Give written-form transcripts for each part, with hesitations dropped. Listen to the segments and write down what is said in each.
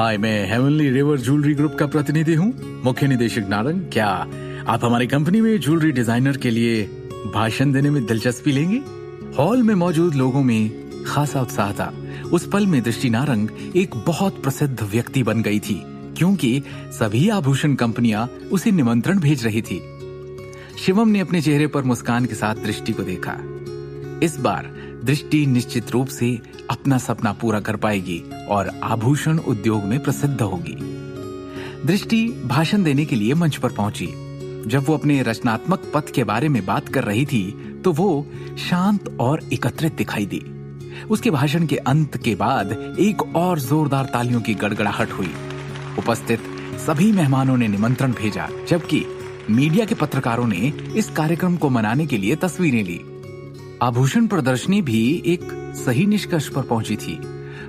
हाय, मैं heavenly river jewellery group का प्रतिनिधि हूँ, मुख्य निदेशक नारंग। क्या आप हमारी कंपनी में ज्वेलरी डिजाइनर के लिए भाषण देने में दिलचस्पी लेंगे? हॉल में मौजूद लोगों में खासा उत्साह था। उस पल में दृष्टि नारंग एक बहुत प्रसिद्ध व्यक्ति बन गई थी, क्योंकि सभी आभूषण कंपनियां उसे निमंत्रण भेज रही थी। शिवम ने अपने चेहरे पर मुस्कान के साथ दृष्टि को देखा। इस बार दृष्टि निश्चित रूप से अपना सपना पूरा कर पाएगी और आभूषण उद्योग में प्रसिद्ध होगी। दृष्टि भाषण देने के लिए मंच पर पहुंची। जब वो अपने रचनात्मक पथ के बारे में बात कर रही थी तो वो शांत और एकत्रित दिखाई दी। उसके भाषण के अंत के बाद एक और जोरदार तालियों की गड़गड़ाहट हुई। उपस्थित सभी मेहमानों ने निमंत्रण भेजा, जबकि मीडिया के पत्रकारों ने इस कार्यक्रम को मनाने के लिए तस्वीरें ली। आभूषण प्रदर्शनी भी एक सही निष्कर्ष पर पहुंची थी।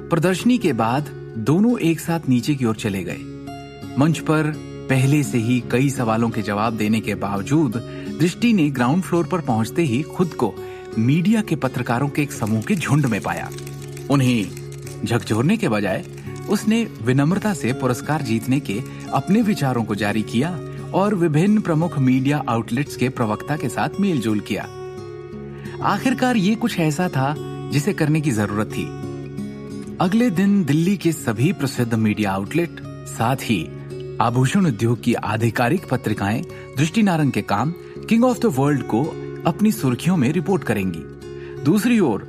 प्रदर्शनी के बाद दोनों एक साथ नीचे की ओर चले गए। मंच पर पहले से ही कई सवालों के जवाब देने के बावजूद दृष्टि ने ग्राउंड फ्लोर पर पहुंचते ही खुद को मीडिया के पत्रकारों के एक समूह के झुंड में पाया। उन्हें झकझोरने के बजाय उसने विनम्रता से पुरस्कार जीतने के अपने विचारों को जारी किया और विभिन्न प्रमुख मीडिया आउटलेट्स के प्रवक्ता के साथ मेलजोल किया। आखिरकार ये कुछ ऐसा था जिसे करने की जरूरत थी। अगले दिन दिल्ली के सभी प्रसिद्ध मीडिया आउटलेट, साथ ही आभूषण उद्योग की आधिकारिक पत्रिकाएं दृष्टि नारंग के काम किंग ऑफ द वर्ल्ड को अपनी सुर्खियों में रिपोर्ट करेंगी। दूसरी ओर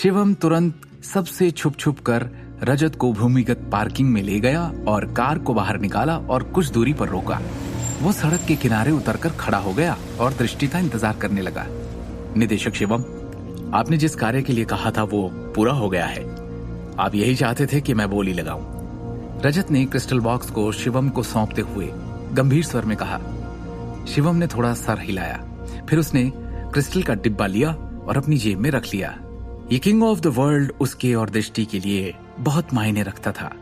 शिवम तुरंत सबसे छुप छुप कर रजत को भूमिगत पार्किंग में ले गया और कार को बाहर निकाला और कुछ दूरी पर रोका। वो सड़क के किनारे उतरकर खड़ा हो गया और दृष्टि का इंतजार करने लगा। निदेशक शिवम, आपने जिस कार्य के लिए कहा था वो पूरा हो गया है। आप यही चाहते थे कि मैं बोली लगाऊं। रजत ने क्रिस्टल बॉक्स को शिवम को सौंपते हुए गंभीर स्वर में कहा। शिवम ने थोड़ा सर हिलाया, फिर उसने क्रिस्टल का डिब्बा लिया और अपनी जेब में रख लिया। ये किंग ऑफ द वर्ल्ड उसके और दृष्टि के लिए बहुत मायने रखता था।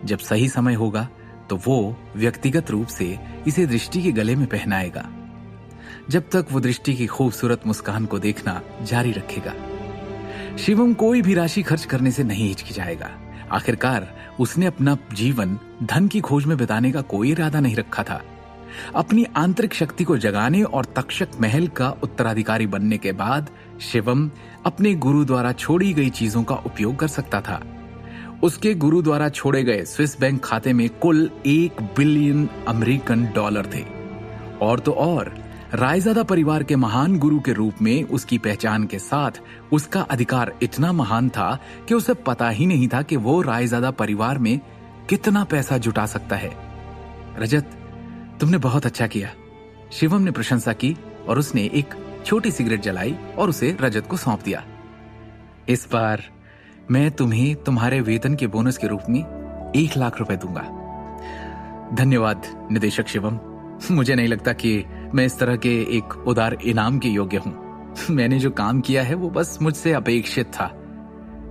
जब सही समय होगा तो वो व्यक्तिगत रूप से इसे दृष्टि के गले में पहनाएगा। जब तक वो दृष्टि की खूबसूरत मुस्कान को देखना जारी रखेगा। शिवम कोई भी राशि खर्च करने से नहीं हिचकिचाएगा। आखिरकार उसने अपना जीवन धन की खोज में बिताने का कोई इरादा नहीं रखा था। अपनी आंतरिक शक्ति को जगाने और तक्षक महल का उत्तराधिकारी बनने के बाद शिवम अपने गुरु द्वारा छोड़ी गई चीजों का उपयोग कर सकता था। उसके गुरु द्वारा छोड़े गए स्विस बैंक खाते में कुल 1 बिलियन अमेरिकन डॉलर थे। और तो और रायजादा परिवार के महान गुरु के रूप में उसकी पहचान के साथ उसका अधिकार इतना महान था कि उसे पता ही नहीं था कि वो रायजादा परिवार में कितना पैसा जुटा सकता है। रजत, तुमने बहुत अच्छा किया। शिवम ने प्रशंसा की और उसने एक छोटी सिगरेट जलाई और उसे रजत को सौंप दिया। इस बार मैं तुम्हें तुम्हारे वेतन के बोनस के रूप में 1 लाख रुपए दूंगा। धन्यवाद निदेशक शिवम। मुझे नहीं लगता कि मैं इस तरह के एक उदार इनाम के योग्य हूं। मैंने जो काम किया है वो बस मुझसे अपेक्षित था।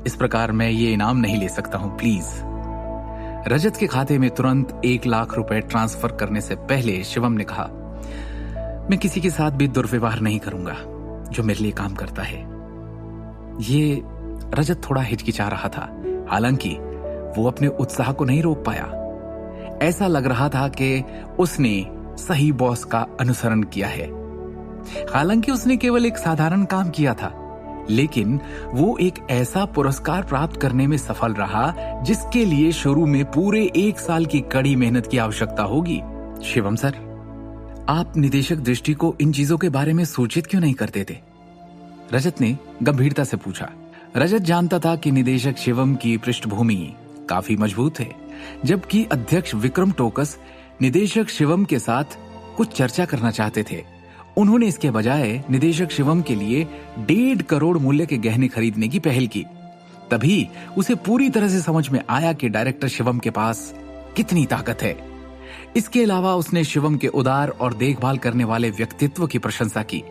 इस प्रकार मैं ये इनाम नहीं ले सकता हूं, प्लीज। रजत के खाते में तुरंत 1 लाख रुपए ट्रांसफर करने से पहले शिवम ने कहा, मैं किसी के साथ भी दुर्व्यवहार नहीं करूंगा जो मेरे लिए काम करता है। ये रजत थोड़ा हिचकिचा रहा था, हालांकि वो अपने उत्साह को नहीं रोक पाया। ऐसा लग रहा था कि उसने सही बॉस का अनुसरण किया है। हालांकि उसने केवल एक साधारण काम किया था, लेकिन वो एक ऐसा पुरस्कार प्राप्त करने में सफल रहा जिसके लिए शुरू में पूरे 1 साल की कड़ी मेहनत की आवश्यकता होगी। शिवम सर, आप निदेशक दृष्टि को इन चीजों के बारे में सूचित क्यों नहीं करते थे? रजत ने गंभीरता से पूछा। रजत जानता था कि निदेशक शिवम की पृष्ठभूमि काफी मजबूत है, जबकि अध्यक्ष विक्रम टोकस निदेशक शिवम के साथ कुछ चर्चा करना चाहते थे। उन्होंने इसके बजाय निदेशक शिवम के लिए 1.5 करोड़ मूल्य के गहने खरीदने की पहल की। तभी उसे पूरी तरह से समझ में आया कि डायरेक्टर शिवम के पास कितनी ताकत है। इसके अलावा उसने शिवम के उदार और देखभाल करने वाले व्यक्तित्व की प्रशंसा की।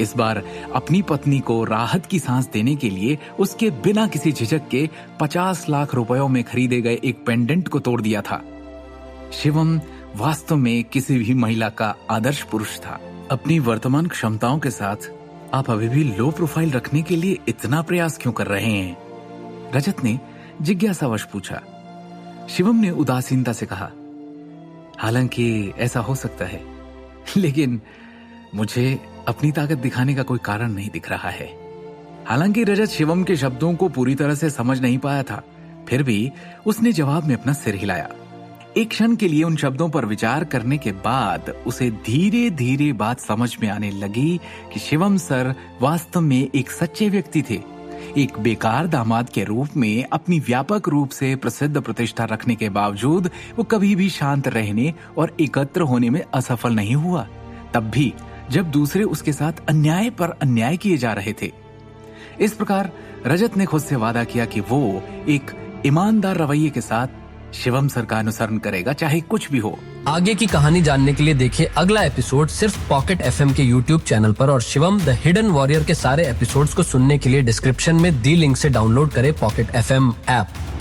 इस बार अपनी पत्नी को राहत की सांस देने के लिए उसके बिना किसी झिझक के 50 लाख रुपयों में खरीदे गए एक पेंडेंट को तोड़ दिया था। शिवम वास्तव में किसी भी महिला का आदर्श पुरुष था। अपनी वर्तमान क्षमताओं के साथ आप अभी भी लो प्रोफाइल रखने के लिए इतना प्रयास क्यों कर रहे हैं? रजत ने जिज्ञासावश पूछा। शिवम ने उदासीनता से कहा, हालांकि ऐसा हो सकता है, लेकिन मुझे अपनी ताकत दिखाने का कोई कारण नहीं दिख रहा है। हालांकि रजत शिवम के शब्दों को पूरी तरह से समझ नहीं पाया था, फिर भी उसने जवाब में अपना सिर हिलाया। एक क्षण के लिए उन शब्दों पर विचार करने के बाद उसे धीरे धीरे बात समझ में आने लगी कि शिवम सर वास्तव में एक सच्चे व्यक्ति थे। एक बेकार दामाद के रूप में अपनी व्यापक रूप से प्रसिद्ध प्रतिष्ठा रखने के बावजूद वो कभी भी शांत रहने और एकत्र होने में असफल नहीं हुआ, तब भी जब दूसरे उसके साथ अन्याय पर अन्याय किए जा रहे थे। इस प्रकार रजत ने खुद से वादा किया कि वो एक ईमानदार रवैये के साथ शिवम सर का अनुसरण करेगा, चाहे कुछ भी हो। आगे की कहानी जानने के लिए देखिए अगला एपिसोड सिर्फ पॉकेट एफएम के यूट्यूब चैनल पर, और शिवम द हिडन वॉरियर के सारे एपिसोड्स को सुनने के लिए डिस्क्रिप्शन में दी लिंक से डाउनलोड करें पॉकेट एफएम ऐप।